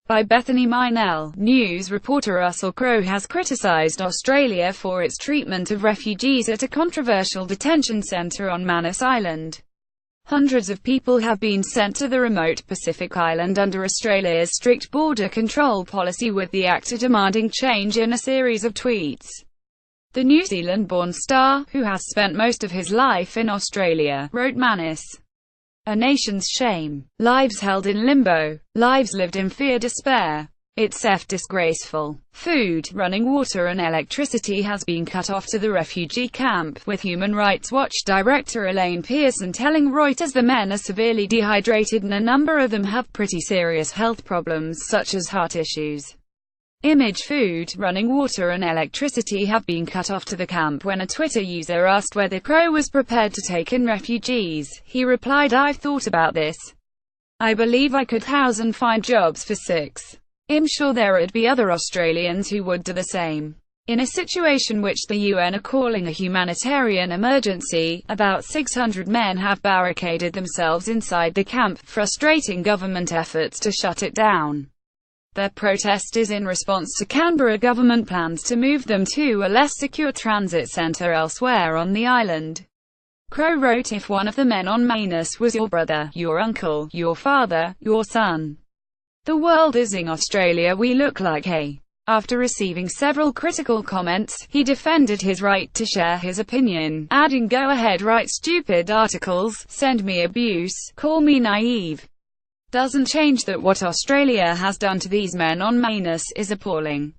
By Bethany Minelle. News reporter Russell Crowe has criticised Australia for its treatment of refugees at a controversial detention centre on Manus Island. Hundreds of people have been sent to the remote Pacific island under Australia's strict border control policy, with the actor demanding change in a series of tweets. The New Zealand-born star, who has spent most of his life in Australia, wrote Manus, a nation's shame. Lives held in limbo. Lives lived in fear, despair. It's disgraceful. Food, running water and electricity has been cut off to the refugee camp, with Human Rights Watch Director Elaine Pearson telling Reuters the men are severely dehydrated and a number of them have pretty serious health problems such as heart issues. Image. Food, running water and electricity have been cut off to the camp. When a Twitter user asked whether Crowe was prepared to take in refugees, he replied, "I've thought about this. I believe I could house and find jobs for 6. I'm sure there'd be other Australians who would do the same." In a situation which the UN are calling a humanitarian emergency, about 600 men have barricaded themselves inside the camp, frustrating government efforts to shut it down. Their protest is in response to Canberra government plans to move them to a less secure transit centre elsewhere on the island. Crowe wrote, "If one of the men on Manus was your brother, your uncle, your father, your son, the world is in Australia we look like hay." After receiving several critical comments, he defended his right to share his opinion, adding, "Go ahead, write stupid articles, send me abuse, call me naive. Doesn't change that what Australia has done to these men on Manus is appalling."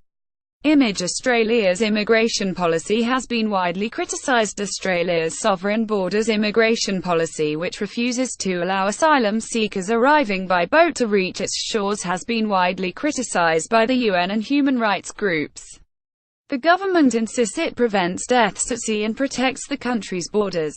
Image. Australia's immigration policy has been widely criticised. Australia's sovereign borders immigration policy, which refuses to allow asylum seekers arriving by boat to reach its shores, has been widely criticised by the UN and human rights groups. The government insists it prevents deaths at sea and protects the country's borders.